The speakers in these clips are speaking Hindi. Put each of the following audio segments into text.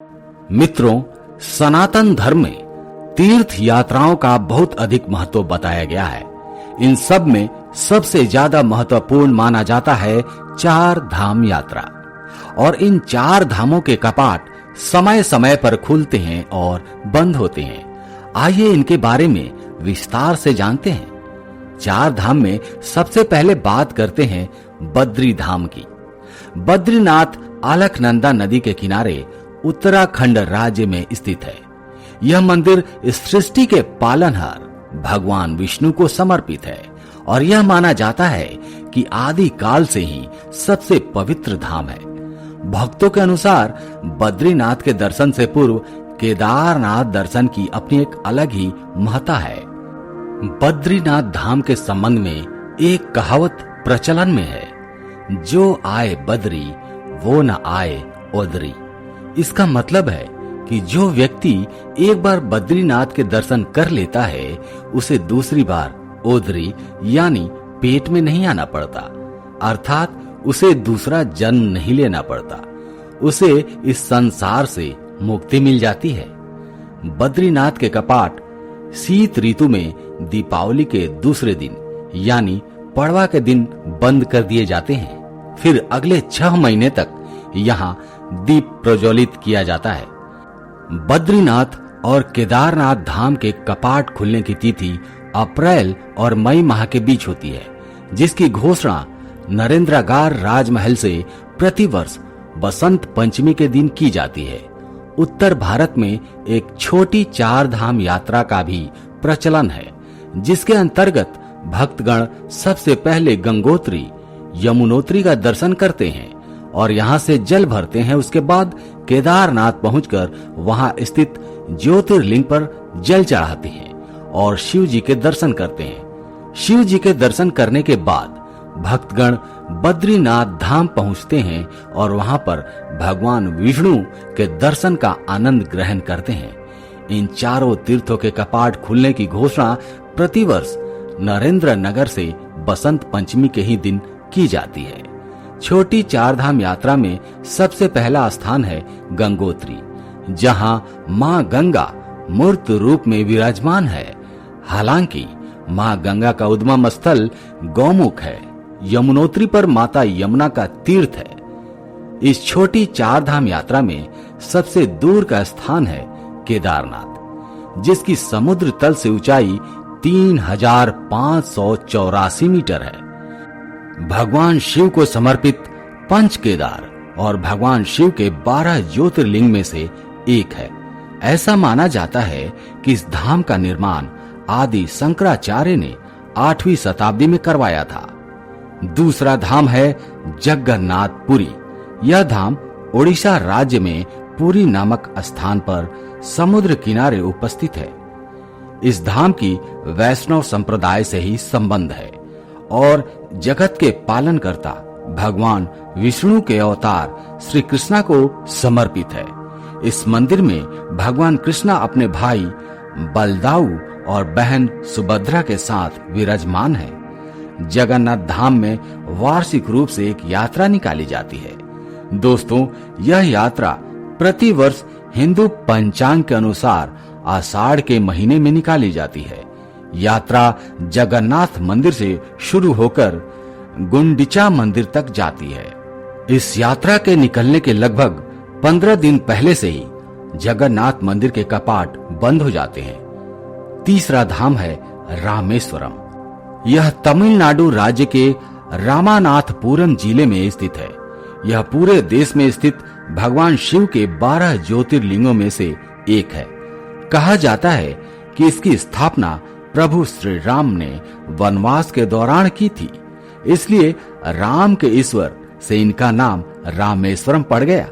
मित्रों, सनातन धर्म में तीर्थ यात्राओं का बहुत अधिक महत्व बताया गया है। इन सब में सबसे ज्यादा महत्वपूर्ण माना जाता है चार धाम यात्रा। और इन चार धामों के कपाट समय समय पर खुलते हैं और बंद होते हैं। आइए इनके बारे में विस्तार से जानते हैं। चार धाम में सबसे पहले बात करते हैं बद्री धाम की। बद्रीनाथ अलकनंदा नदी के किनारे उत्तराखंड राज्य में स्थित है। यह मंदिर सृष्टि के पालनहार भगवान विष्णु को समर्पित है और यह माना जाता है कि आदि काल से ही सबसे पवित्र धाम है। भक्तों के अनुसार बद्रीनाथ के दर्शन से पूर्व केदारनाथ दर्शन की अपनी एक अलग ही महत्ता है। बद्रीनाथ धाम के संबंध में एक कहावत प्रचलन में है, जो आए बद्री वो न आए ओदरी। इसका मतलब है कि जो व्यक्ति एक बार बद्रीनाथ के दर्शन कर लेता है, उसे दूसरी बार ओदरी यानी पेट में नहीं आना पड़ता, अर्थात उसे दूसरा जन्म नहीं लेना पड़ता। उसे इस संसार से मुक्ति मिल जाती है। बद्रीनाथ के कपाट शीत ऋतु में दीपावली के दूसरे दिन यानी पड़वा के दिन बंद कर दिए जाते हैं। फिर अगले 6 महीने तक यहाँ दीप प्रज्वलित किया जाता है। बद्रीनाथ और केदारनाथ धाम के कपाट खुलने की तिथि अप्रैल और मई माह के बीच होती है, जिसकी घोषणा नरेंद्रगार राजमहल से प्रतिवर्ष बसंत पंचमी के दिन की जाती है। उत्तर भारत में एक छोटी चार धाम यात्रा का भी प्रचलन है, जिसके अंतर्गत भक्तगण सबसे पहले गंगोत्री यमुनोत्री का दर्शन करते हैं और यहाँ से जल भरते हैं। उसके बाद केदारनाथ पहुंचकर वहां स्थित ज्योतिर्लिंग पर जल चढ़ाते हैं और शिव जी के दर्शन करते हैं। शिव जी के दर्शन करने के बाद भक्तगण बद्रीनाथ धाम पहुंचते हैं और वहां पर भगवान विष्णु के दर्शन का आनंद ग्रहण करते हैं। इन चारों तीर्थों के कपाट खुलने की घोषणा प्रतिवर्ष नरेंद्र नगर से बसंत पंचमी के ही दिन की जाती है। छोटी चार धाम यात्रा में सबसे पहला स्थान है गंगोत्री, जहां मां गंगा मूर्त रूप में विराजमान है। हालांकि मां गंगा का उद्गम स्थल गौमुख है। यमुनोत्री पर माता यमुना का तीर्थ है। इस छोटी चार धाम यात्रा में सबसे दूर का स्थान है केदारनाथ, जिसकी समुद्र तल से ऊंचाई 3584 मीटर है। भगवान शिव को समर्पित पंच केदार और भगवान शिव के 12 ज्योतिर्लिंग में से एक है। ऐसा माना जाता है कि इस धाम का निर्माण आदि शंकराचार्य ने 8वीं शताब्दी में करवाया था। दूसरा धाम है जगन्नाथपुरी। यह धाम ओडिशा राज्य में पुरी नामक स्थान पर समुद्र किनारे उपस्थित है। इस धाम की वैष्णव संप्रदाय से ही संबंध है और जगत के पालनकर्ता भगवान विष्णु के अवतार श्री कृष्णा को समर्पित है। इस मंदिर में भगवान कृष्णा अपने भाई बलदाऊ और बहन सुभद्रा के साथ विराजमान है। जगन्नाथ धाम में वार्षिक रूप से एक यात्रा निकाली जाती है। दोस्तों, यह यात्रा प्रतिवर्ष हिंदू पंचांग के अनुसार आषाढ़ के महीने में निकाली जाती है। यात्रा जगन्नाथ मंदिर से शुरू होकर गुंडिचा मंदिर तक जाती है। इस यात्रा के निकलने के लगभग 15 दिन पहले से ही जगन्नाथ मंदिर के कपाट बंद हो जाते हैं। तीसरा धाम है रामेश्वरम। यह तमिलनाडु राज्य के रामानाथपुरम जिले में स्थित है। यह पूरे देश में स्थित भगवान शिव के 12 ज्योतिर्लिंगों में से एक है। कहा जाता है कि इसकी स्थापना प्रभु श्री राम ने वनवास के दौरान की थी, इसलिए राम के ईश्वर से इनका नाम रामेश्वरम पड़ गया।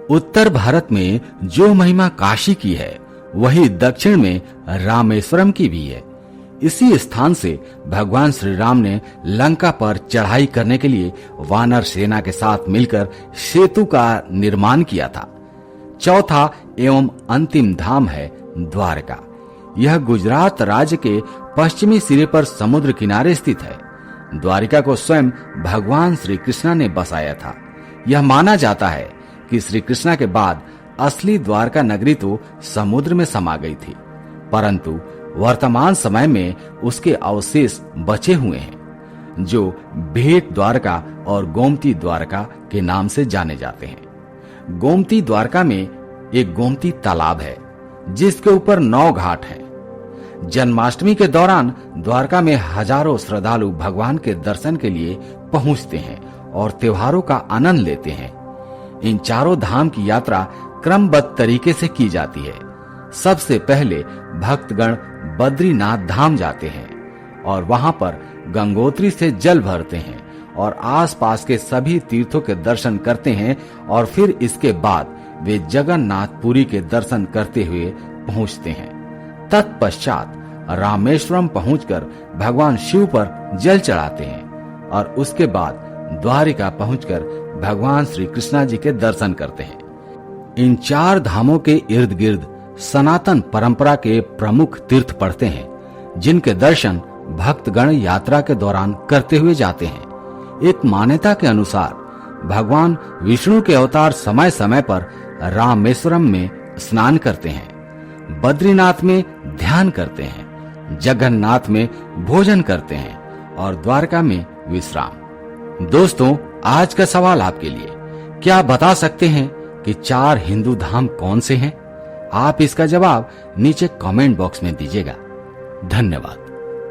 उत्तर भारत में जो महिमा काशी की है, वही दक्षिण में रामेश्वरम की भी है। इसी स्थान से भगवान श्री राम ने लंका पर चढ़ाई करने के लिए वानर सेना के साथ मिलकर सेतु का निर्माण किया था। चौथा एवं अंतिम धाम है द्वारका। यह गुजरात राज्य के पश्चिमी सिरे पर समुद्र किनारे स्थित है। द्वारिका को स्वयं भगवान श्री कृष्णा ने बसाया था। यह माना जाता है कि श्री कृष्णा के बाद असली द्वारका नगरी तो समुद्र में समा गई थी, परंतु वर्तमान समय में उसके अवशेष बचे हुए हैं, जो भेट द्वारका और गोमती द्वारका के नाम से जाने जाते हैं। गोमती द्वारका में एक गोमती तालाब है, जिसके ऊपर 9 घाट हैं। जन्माष्टमी के दौरान द्वारका में हजारों श्रद्धालु भगवान के दर्शन के लिए पहुंचते हैं और त्योहारों का आनंद लेते हैं। इन चारों धाम की यात्रा क्रमबद्ध तरीके से की जाती है। सबसे पहले भक्तगण बद्रीनाथ धाम जाते हैं और वहां पर गंगोत्री से जल भरते हैं और आसपास के सभी तीर्थों के दर्शन करते हैं और फिर इसके बाद वे जगन्नाथपुरी के दर्शन करते हुए पहुंचते हैं। तत्पश्चात रामेश्वरम पहुंचकर भगवान शिव पर जल चढ़ाते हैं और उसके बाद द्वारिका पहुंचकर भगवान श्री कृष्णा जी के दर्शन करते हैं। इन 4 धामों के इर्द गिर्द सनातन परंपरा के प्रमुख तीर्थ पड़ते हैं, जिनके दर्शन भक्तगण यात्रा के दौरान करते हुए जाते हैं। एक मान्यता के अनुसार भगवान विष्णु के अवतार समय समय पर रामेश्वरम में स्नान करते हैं, बद्रीनाथ में ध्यान करते हैं, जगन्नाथ में भोजन करते हैं और द्वारका में विश्राम। दोस्तों, आज का सवाल आपके लिए, क्या आप बता सकते हैं कि 4 हिंदू धाम कौन से हैं? आप इसका जवाब नीचे कमेंट बॉक्स में दीजिएगा। धन्यवाद।